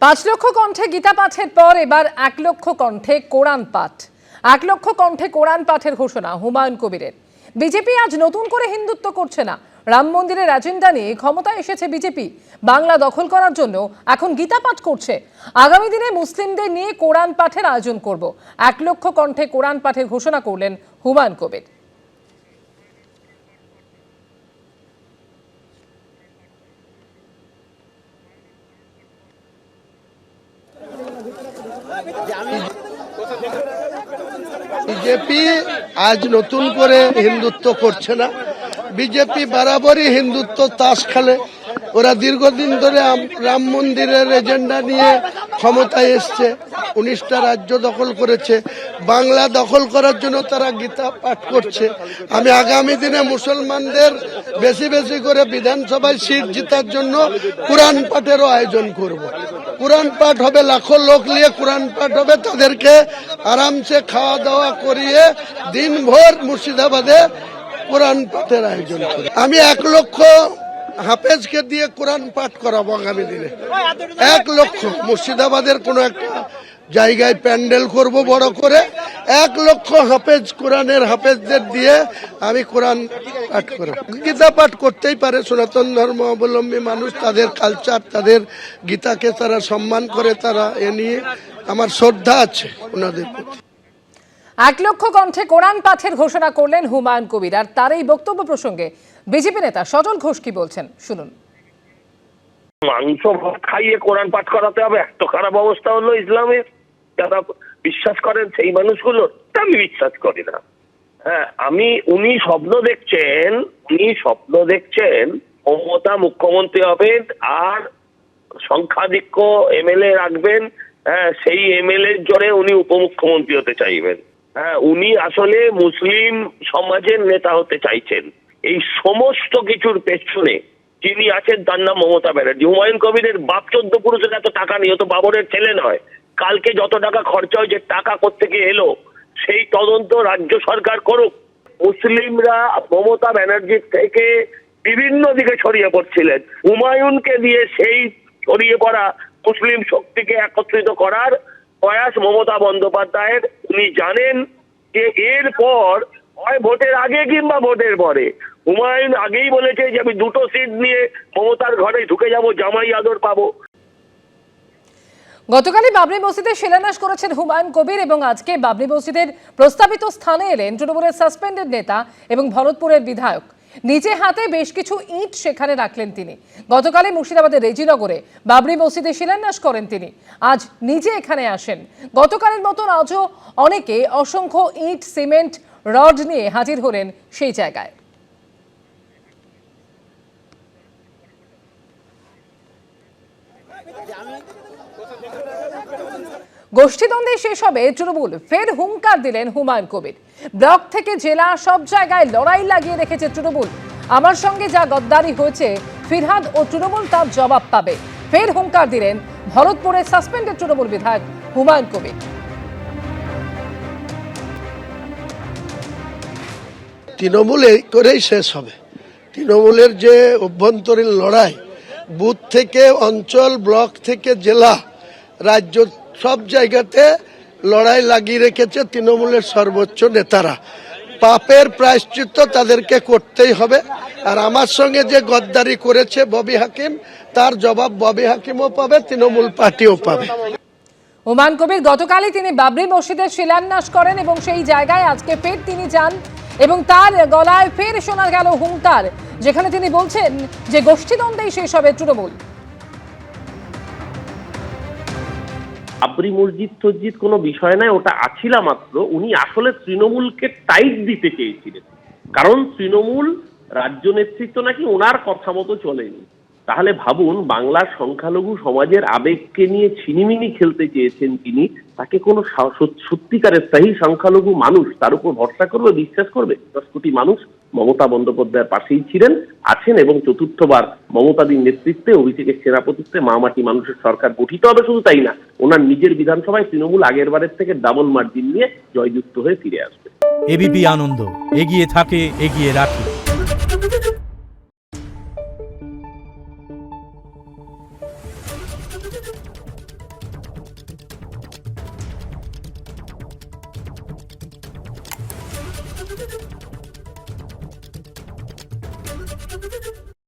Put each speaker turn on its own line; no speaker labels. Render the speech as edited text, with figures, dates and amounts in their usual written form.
5 লক্ষ কণ্ঠে গীতা পাঠের পর এবার 1 লক্ষ কণ্ঠে কোরআন পাঠ। 1 লক্ষ কণ্ঠে কোরআন পাঠের ঘোষণা হুমায়ুন কবিরের। বিজেপি আজ নতুন করে হিন্দুত্ব করছে না। রাম মন্দিরের এজেন্ডা নিয়ে ক্ষমতায় এসেছে বিজেপি। বাংলা দখল করার জন্য এখন গীতা পাঠ করছে। আগামী দিনে মুসলিমদের নিয়ে কোরআন পাঠের আয়োজন করব। 1 লক্ষ কণ্ঠে কোরআন পাঠের ঘোষণা করলেন হুমায়ুন কবির।
বিজেপি আজ নতুন করে হিন্দুত্ব করছে না। বিজেপি বরাবরই হিন্দুত্ব তাস খেলে। ওরা দীর্ঘদিন ধরে রাম মন্দিরের এজেন্ডা নিয়ে ক্ষমতায় এসছে। 19টা রাজ্য দখল করেছে। বাংলা দখল করার জন্য তারা গীতা পাঠ করছে। আমি আগামী দিনে মুসলমানদের বেশি বেশি করে বিধানসভায় সিট জেতার জন্য কোরআন পাঠেরও আয়োজন করব। কোরআন পাঠ হবে, লাখো লোক নিয়ে কোরআন পাঠ হবে। তাদেরকে আরামসে খাওয়া দাওয়া করিয়ে দিনভর মুর্শিদাবাদে কোরআন পাঠের আয়োজন করি। আমি 1 লক্ষ হাফেজকে দিয়ে কোরআন পাঠ করাবো আগামী দিনে। 1 লক্ষ মুর্শিদাবাদের কোন একটা জায়গায় প্যান্ডেল করব বড় করে। 1 লক্ষ হাফেজ, কোরআনের হাফেজদের দিয়ে আমি কোরআন পাঠ করাবো। গীতা পাঠ করতেই পারে সনাতন ধর্ম অবলম্বী মানুষ, তাদের কালচার, তাদের গীতাকে তারা সম্মান করে। তারা এ নিয়ে আমার শ্রদ্ধা আছে ওনাদের প্রতি।
1 লক্ষ কণ্ঠে কোরআন পাঠের ঘোষণা করলেন হুমায়ুন কবির। আর তার এই বক্তব্য প্রসঙ্গে বিজেপি নেতা সজল ঘোষ কি বলছেন শুনুন।
মাংস খাইয়ে কোরআন পাঠ করাতে হবে, এত খারাপ অবস্থা হলো ইসলামের। যারা বিশ্বাস করেন সেই মানুষগুলোর, আমি বিশ্বাস করি না। হ্যাঁ, উনি স্বপ্ন দেখছেন মমতা মুখ্যমন্ত্রী হবেন আর সংখ্যাধিক্য এমএলএ রাখবেন। হ্যাঁ, সেই এমএলএ জোরে উনি উপমুখ্যমন্ত্রী হতে চাইবেন। হ্যাঁ, উনি আসলে মুসলিম সমাজের নেতা হতে চাইছেন। এই সমস্ত কিছুর পেছনে যিনি আছেন তার নাম মমতা ব্যানার্জি। হুমায়ুন কবিরের বাপ 14 পুরুষের এত টাকা নিয়ে, তো বাবরের ছেলে নয়। কালকে যত টাকা খরচা হয়েছে, টাকা কোত্থেকে এলো, সেই তদন্ত রাজ্য সরকার করুক। মুসলিমরা মমতা ব্যানার্জির থেকে বিভিন্ন দিকে ছড়িয়ে পড়ছিলেন। হুমায়ুনকে দিয়ে সেই ছড়িয়ে পড়া মুসলিম শক্তিকে একত্রিত করার প্রয়াস মমতা বন্দ্যোপাধ্যায়ের। উনি জানেন যে এরপর হয় ভোটের আগে কিংবা ভোটের পরে হুমায়ুন আগেই বলেছে যে আমি 2টো সিট নিয়ে মমতার ঘরে ঢুকে যাব, জামাই আদর পাবো।
গতকালই বাবরি মসজিদে শিলান্যাস করেছেন হুমায়ুন কবির এবং আজকে বাবরি মসজিদের প্রস্তাবিত স্থানে এলেন তৃণমূলের সাসপেন্ডেড নেতা এবং ভরতপুরের বিধায়ক। নিজে হাতে বেশ কিছু ইট সেখানে রাখলেন তিনি। গতকালই মুর্শিদাবাদের রেজিনগরে বাবরি মসজিদে শিলান্যাস করেন তিনি। আজ নিজে এখানে আসেন। গতকালের মতন আজও অনেকে অসংখ্য ইট, সিমেন্ট, রড নিয়ে হাজির হলেন সেই জায়গায়। গোষ্ঠীদ্বন্দ্বে শেষ হবে তৃণমূল, ফের হুঙ্কার দিলেন হুমায়ুন কবির। ব্লক থেকে জেলা সব জায়গায় লড়াই লাগিয়ে রেখেছে তৃণমূল। আমার সঙ্গে যা গদ্দারি হয়েছে ফিরহাদ ও তৃণমূল তার জবাব পাবে। ফের হুঙ্কার দিলেন ভরতপুরের সাসপেন্ডেড তৃণমূল বিধায়ক হুমায়ুন কবির।
তৃণমূল এই করেই শেষ হবে। তৃণমূলের যে অভ্যন্তরীণ লড়াই, বুথ থেকে অঞ্চল, ব্লক থেকে জেলা, রাজ্য, সব জায়গাতে লড়াই লাগিয়ে রেখেছে তৃণমূলের সর্বোচ্চ নেতারা। পাপের প্রায়শ্চিত্ত তাদেরকে করতেই হবে। আর আমার সঙ্গে যে গদ্দারি করেছে ববি হাকিম, তার জবাব ববি হাকিমও পাবে, তৃণমূল পার্টিও পাবে।
হুমায়ুন কবির গতকালই তিনি বাবরি মসজিদের শিলান্যাস করেন এবং সেই জায়গায় আজকে ফের তিনি যান এবং তার গলায় ফের শোনা গেল হুঙ্কার, যেখানে তিনি বলছেন যে গোষ্ঠীদ্বন্দ্বেই শেষ হবে তৃণমূল।
বাবরি মসজিদ টসজিদ কোনো বিষয় নয়, ওটা আছিলা মাত্র। উনি আসলে তৃণমূলকে টাইট দিতে চেয়েছিলেন, কারণ তৃণমূল রাজ্য নেতৃত্ব নাকি ওনার কথা মতো চলেনি। তাহলে ভাবুন, বাংলার সংখ্যালঘু সমাজের আবেগকে নিয়ে ছিনিমিনি খেলতে চেয়েছেন তিনি। তাকে কোনো সত্যিকারের স্থায়ী সংখ্যালঘু মানুষ তার উপর ভরসা করবে, বিশ্বাস করবে? 10 কোটি মানুষ মমতা বন্দ্যোপাধ্যায়ের পাশেই ছিলেন, আছেন এবং চতুর্থবার মমতাদির নেতৃত্বে, অভিষেকের সেনাপতিত্বে মামাটি মানুষের সরকার গঠিত হবে। শুধু তাই না, ওনার নিজের বিধানসভায় তৃণমূল আগের বারের থেকে ডাবল মার্জিন নিয়ে জয়যুক্ত হয়ে ফিরে আসবে।
এবিপি আনন্দ, এগিয়ে থাকে, এগিয়ে রাখে।